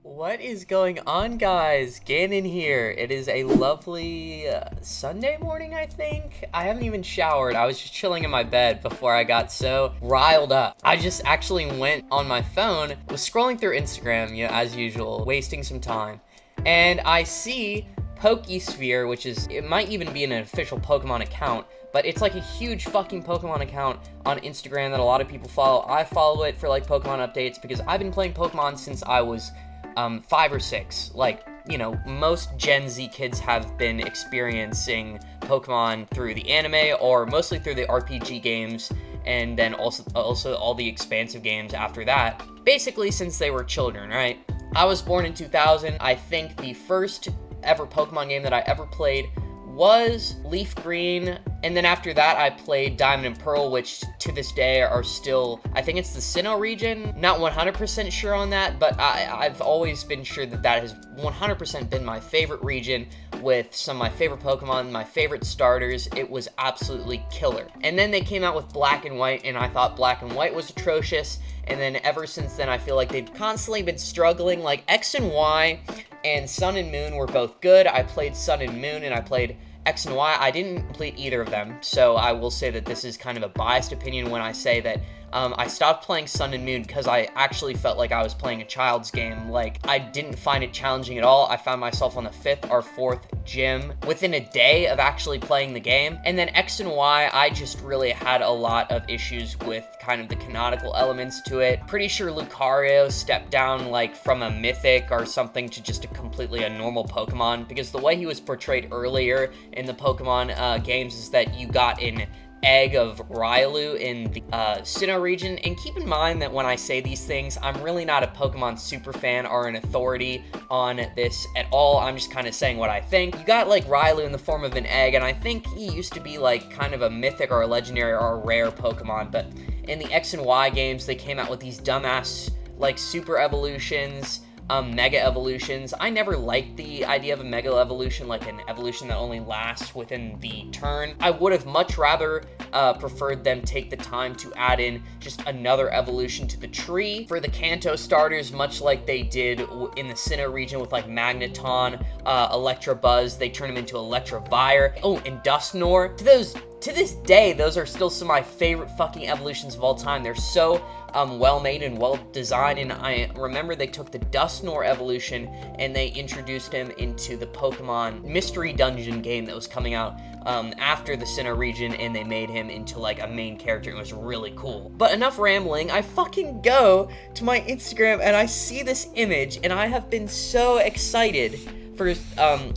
What is going on, guys? Gannon here. It is a lovely Sunday morning, I think. I haven't even showered. I was just chilling in my bed before I got so riled up. I just actually went on my phone, was scrolling through Instagram, as usual, wasting some time. And I see Pokesphere, which is, it might even be an official Pokemon account, but it's like a huge fucking Pokemon account on Instagram that a lot of people follow. I follow it for like Pokemon updates because I've been playing Pokemon since I was 5 or 6. Like, most Gen Z kids have been experiencing Pokemon through the anime or mostly through the RPG games, and then also all the expansive games after that. Basically, since they were children, right? I was born in 2000. I think the first ever Pokemon game that I ever played was Leaf Green, and then after that I played Diamond and Pearl, which to this day are still, I think it's the Sinnoh region. Not 100% sure on that, but I've always been sure that that has 100% been my favorite region, with some of my favorite Pokemon, my favorite starters. It was absolutely killer. And then they came out with Black and White, and I thought Black and White was atrocious, and then ever since then I feel like they've constantly been struggling. Like X and Y and Sun and Moon were both good. I played Sun and Moon, and I played X and Y. I didn't complete either of them, so I will say that this is kind of a biased opinion when I say that I stopped playing Sun and Moon because I actually felt like I was playing a child's game. Like, I didn't find it challenging at all. I found myself on the 5th or 4th gym within a day of actually playing the game. And then X and Y, I just really had a lot of issues with kind of the canonical elements to it. Pretty sure Lucario stepped down like from a mythic or something to just a normal Pokemon, because the way he was portrayed earlier in the Pokemon games is that you got an egg of Railu in the Sinnoh region. And keep in mind that when I say these things, I'm really not a Pokemon super fan or an authority on this at all. I'm just kind of saying what I think. You got like Railu in the form of an egg, and I think he used to be like kind of a mythic or a legendary or a rare Pokemon, but in the X and Y games, they came out with these dumbass like super evolutions, mega evolutions. I never liked the idea of a mega evolution, like an evolution that only lasts within the turn. I would have much rather preferred them take the time to add in just another evolution to the tree for the Kanto starters, much like they did in the Sinnoh region with like Magneton, Electabuzz. They turn them into Electivire. Oh, and Dusknoir. To this day, those are still some of my favorite fucking evolutions of all time. They're so well made and well designed, and I remember they took the Dusknoir evolution and they introduced him into the Pokemon Mystery Dungeon game that was coming out after the Sinnoh region, and they made him into like a main character. It was really cool. But enough rambling. I fucking go to my Instagram and I see this image, and I have been so excited for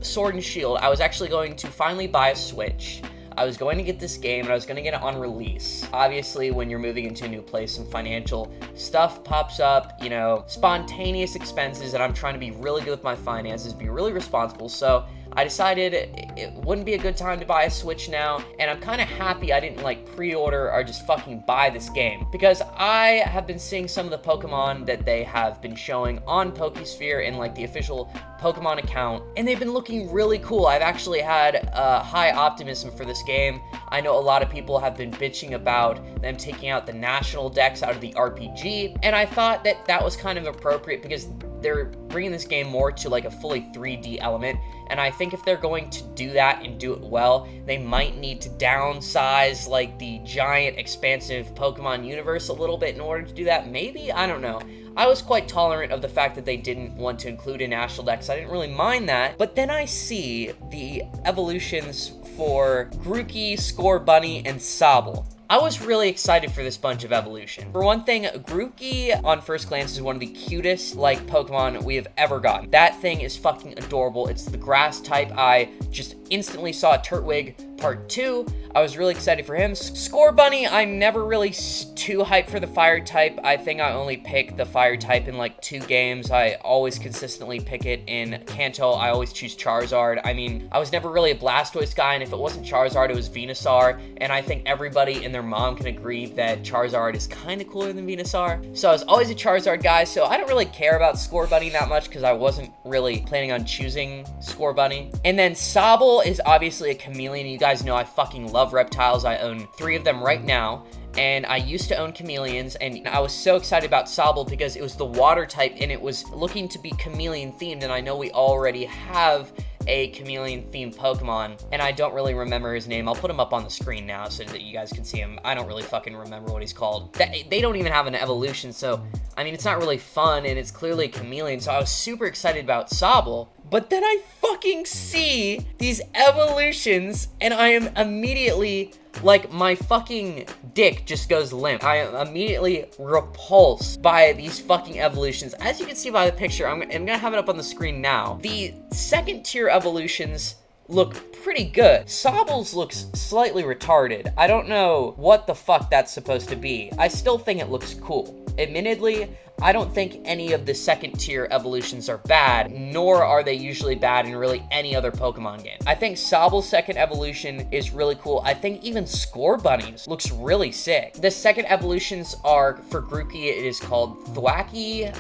Sword and Shield. I was actually going to finally buy a Switch. I was going to get this game, and I was going to get it on release. Obviously, when you're moving into a new place, some financial stuff pops up, spontaneous expenses, and I'm trying to be really good with my finances, be really responsible. So I decided it wouldn't be a good time to buy a Switch now, and I'm kind of happy I didn't pre-order or just fucking buy this game, because I have been seeing some of the Pokemon that they have been showing on Pokesphere and the official Pokemon account, and they've been looking really cool. I've actually had high optimism for this game. I know a lot of people have been bitching about them taking out the national decks out of the RPG, and I thought that that was kind of appropriate because they're bringing this game more to a fully 3D element, and I think if they're going to do that and do it well, they might need to downsize the giant expansive Pokemon universe a little bit in order to do that. Maybe, I don't know. I was quite tolerant of the fact that they didn't want to include a national dex. I didn't really mind that, but then I see the evolutions for Grookey, Scorbunny, and Sobble. I was really excited for this bunch of evolution. For one thing, Grookey on first glance is one of the cutest Pokemon we have ever gotten. That thing is fucking adorable. It's the grass type. I just instantly saw Turtwig Part 2. I was really excited for him. Scorbunny, I'm never really too hyped for the fire type. I think I only pick the fire type in 2 games. I always consistently pick it in Kanto. I always choose Charizard. I mean, I was never really a Blastoise guy, and if it wasn't Charizard, it was Venusaur, and I think everybody and their mom can agree that Charizard is kind of cooler than Venusaur. So I was always a Charizard guy, so I don't really care about Scorbunny that much because I wasn't really planning on choosing Scorbunny. And then Sobble is obviously a chameleon. You guys know I fucking love reptiles. I own 3 of them right now. and I used to own chameleons, and I was so excited about Sobble because it was the water type, and it was looking to be chameleon themed, and I know we already have a chameleon themed Pokemon, and I don't really remember his name. I'll put him up on the screen now so that you guys can see him. I don't really fucking remember what he's called. They don't even have an evolution, so I mean, it's not really fun, and it's clearly a chameleon, so I was super excited about Sobble. But then I fucking see these evolutions, and I am immediately, like, my fucking dick just goes limp. I am immediately repulsed by these fucking evolutions. As you can see by the picture, I'm gonna have it up on the screen now. The second tier evolutions look pretty good. Sobble's looks slightly retarded. I don't know what the fuck that's supposed to be. I still think it looks cool. Admittedly, I don't think any of the second tier evolutions are bad, nor are they usually bad in really any other Pokemon game. I think Sobble's second evolution is really cool. I think even Scorbunny's looks really sick. The second evolutions are, for Grookey, it is called Thwacky.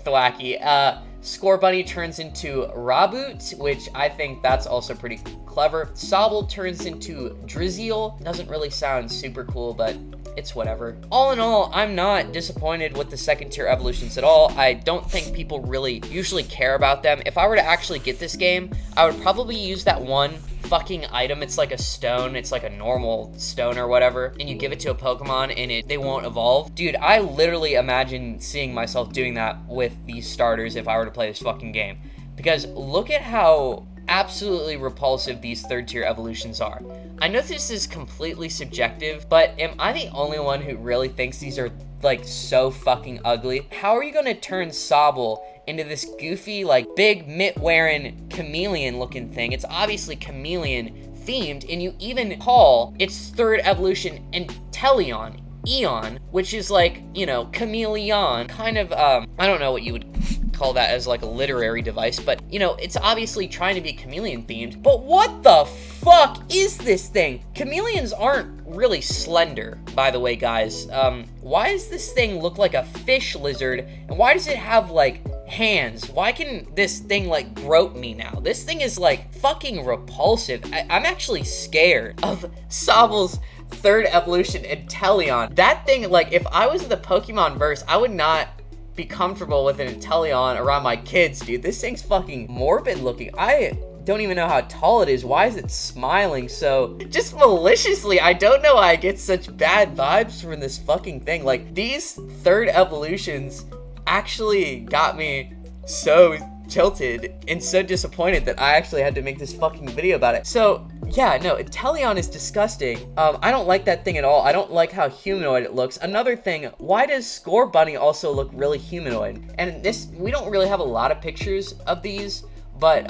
Thwacky. Scorbunny turns into Raboot, which I think that's also pretty clever. Sobble turns into Drizzle. Doesn't really sound super cool, but it's whatever. All in all, I'm not disappointed with the second tier evolutions at all. I don't think people really usually care about them. If I were to actually get this game, I would probably use that one fucking item. It's like a stone. It's like a normal stone or whatever, and you give it to a Pokemon and they won't evolve. Dude, I literally imagine seeing myself doing that with these starters if I were to play this fucking game, because look at how absolutely repulsive these third tier evolutions are. I know this is completely subjective, but am I the only one who really thinks these are like so fucking ugly? How are you gonna turn Sobble into this goofy, like, big mitt-wearing chameleon-looking thing? It's obviously chameleon-themed, and you even call its third evolution Inteleon, Eon, which is like, you know, chameleon, kind of, I don't know what you would call that as like a literary device, but, you know, it's obviously trying to be chameleon-themed. But what the fuck is this thing? Chameleons aren't really slender, by the way, guys. Why does this thing look like a fish lizard, and why does it have, like, hands? Why can this thing, like, grope me now? This thing is, like, fucking repulsive. I'm actually scared of Sobble's third evolution, Inteleon. That thing, like, if I was in the Pokemon verse, I would not be comfortable with an Inteleon around my kids, dude. This thing's fucking morbid looking. I don't even know how tall it is. Why is it smiling so just maliciously? I don't know why I get such bad vibes from this fucking thing. Like, these third evolutions actually got me so tilted and so disappointed that I actually had to make this fucking video about it. So yeah, no, Inteleon is disgusting. I don't like that thing at all. I don't like how humanoid it looks. Another thing, why does Scorbunny also look really humanoid? And this, we don't really have a lot of pictures of these, but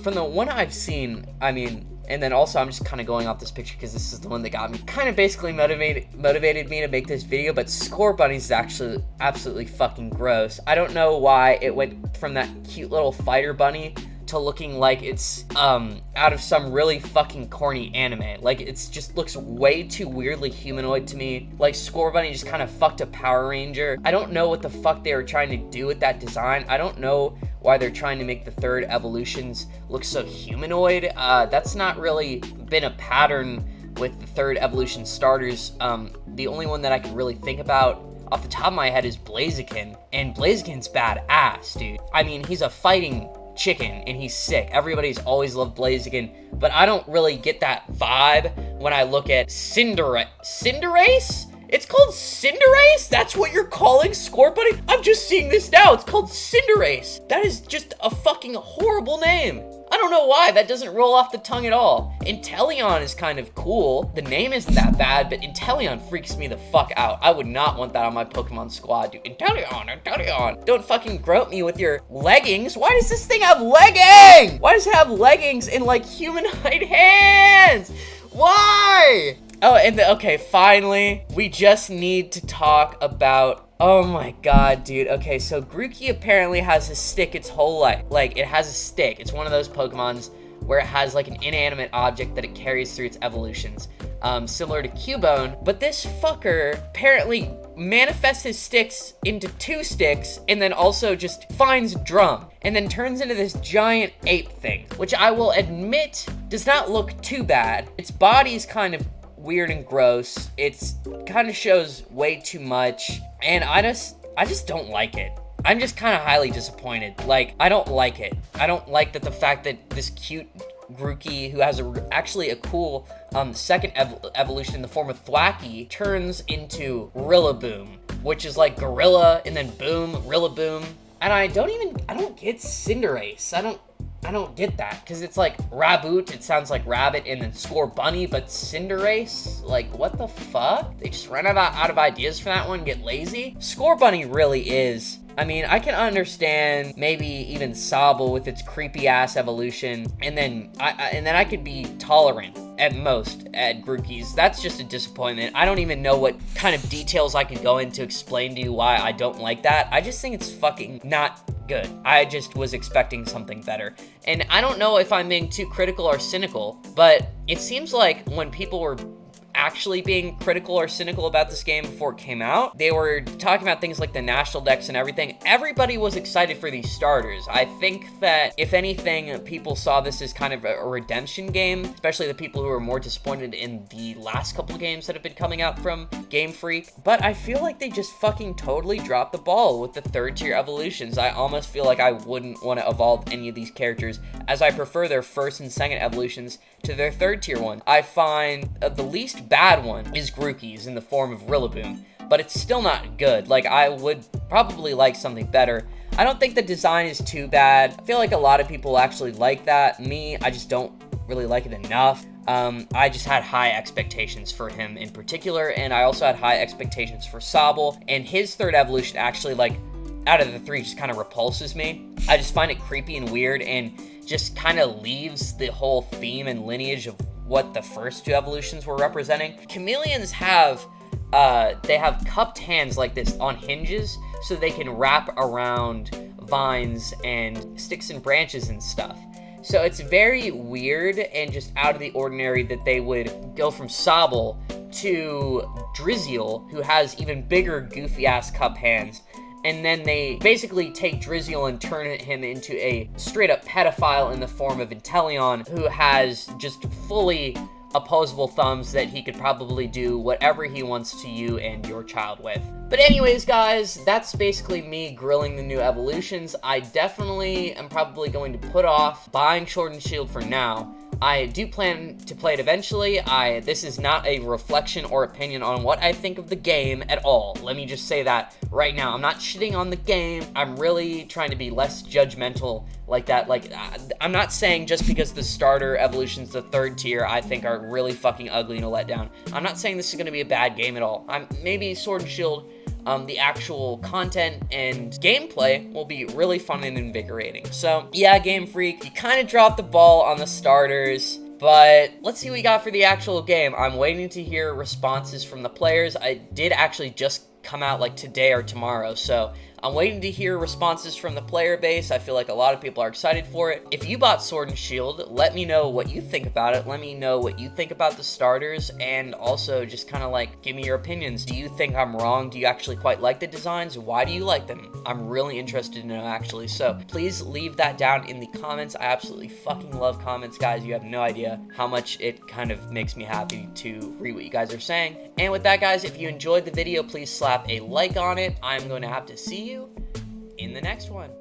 from the one I've seen, I mean, and then also I'm just kind of going off this picture because this is the one that got me, kind of basically motivated me to make this video, but Scorbunny is actually absolutely fucking gross. I don't know why it went from that cute little fighter bunny to looking like it's out of some really fucking corny anime. Like, it's just looks way too weirdly humanoid to me. Like, Scorbunny just kind of fucked a Power Ranger. I don't know what the fuck they were trying to do with that design. I don't know why they're trying to make the third evolutions look so humanoid. That's not really been a pattern with the third evolution starters. The only one that I can really think about off the top of my head is Blaziken, and Blaziken's badass, dude. I mean, he's a fighting chicken and he's sick. Everybody's always loved Blaziken, but I don't really get that vibe when I look at Cinderace? It's called Cinderace? That's what you're calling Scorbunny? I'm just seeing this now. It's called Cinderace. That is just a fucking horrible name. I don't know why. That doesn't roll off the tongue at all. Inteleon is kind of cool. The name isn't that bad, but Inteleon freaks me the fuck out. I would not want that on my Pokemon squad, dude. Inteleon. Don't fucking grope me with your leggings. Why does this thing have leggings? Why does it have leggings and, like, humanoid hands? Why? Oh, and okay, finally, we just need to talk about, oh my god, dude. Okay, so Grookey apparently has a stick its whole life. Like, it has a stick. It's one of those Pokemons where it has, like, an inanimate object that it carries through its evolutions, similar to Cubone. But this fucker apparently manifests his sticks into 2 sticks, and then also just finds Drum, and then turns into this giant ape thing, which I will admit does not look too bad. Its body's kind of weird and gross. It's kind of shows way too much, and I just don't like it. I'm just kind of highly disappointed. Like, I don't like it. I don't like that the fact that this cute Grookey, who has actually a cool second evolution in the form of Thwacky, turns into Rillaboom, which is like Gorilla and then Boom, Rillaboom. And I don't get Cinderace. I don't get that, because it's like Raboot, it sounds like rabbit, and then Scorbunny, but Cinderace? Like, what the fuck? They just ran out of ideas for that one, get lazy? Scorbunny really is. I mean, I can understand maybe even Sobble with its creepy-ass evolution, and then I could be tolerant at most at Grookeys. That's just a disappointment. I don't even know what kind of details I could go into to explain to you why I don't like that. I just think it's fucking not good. I just was expecting something better. And I don't know if I'm being too critical or cynical, but it seems like when people were actually being critical or cynical about this game before it came out, they were talking about things like the national decks and everything. Everybody was excited for these starters. I think that, if anything, people saw this as kind of a redemption game, especially the people who are more disappointed in the last couple of games that have been coming out from Game Freak. But I feel like they just fucking totally dropped the ball with the third tier evolutions. I almost feel like I wouldn't want to evolve any of these characters, as I prefer their first and second evolutions to their third tier one. I find the least bad one is Grookeys in the form of Rillaboom, but it's still not good. Like, I would probably like something better. I don't think the design is too bad. I feel like a lot of people actually like that. Me, I just don't really like it enough. I just had high expectations for him in particular, and I also had high expectations for Sobble, and his third evolution actually, like, out of the three, just kind of repulses me. I just find it creepy and weird, and just kind of leaves the whole theme and lineage of what the first two evolutions were representing. Chameleons have they have cupped hands like this on hinges, so they can wrap around vines and sticks and branches and stuff. So it's very weird and just out of the ordinary that they would go from Sobble to Drizzle, who has even bigger goofy ass cup hands. And then they basically take Drizzle and turn him into a straight-up pedophile in the form of Inteleon, who has just fully opposable thumbs that he could probably do whatever he wants to you and your child with. But anyways, guys, that's basically me grilling the new evolutions. I definitely am probably going to put off buying Sword and Shield for now. I do plan to play it eventually. This is not a reflection or opinion on what I think of the game at all. Let me just say that right now. I'm not shitting on the game. I'm really trying to be less judgmental like that. Like, I'm not saying just because the starter evolution's the third tier, I think are really fucking ugly and a letdown. I'm not saying this is going to be a bad game at all. Maybe Sword and Shield, the actual content and gameplay will be really fun and invigorating. So yeah, Game Freak, you kind of dropped the ball on the starters, but let's see what we got for the actual game. I'm waiting to hear responses from the players. I did actually just come out like today or tomorrow, so I'm waiting to hear responses from the player base. I feel like a lot of people are excited for it. If you bought Sword and Shield, let me know what you think about it. Let me know what you think about the starters, and also just kind of like give me your opinions. Do you think I'm wrong? Do you actually quite like the designs? Why do you like them? I'm really interested to know, actually. So please leave that down in the comments. I absolutely fucking love comments, guys. You have no idea how much it kind of makes me happy to read what you guys are saying. And with that, guys, if you enjoyed the video, please slap a like on it. I'm going to have to see you in the next one.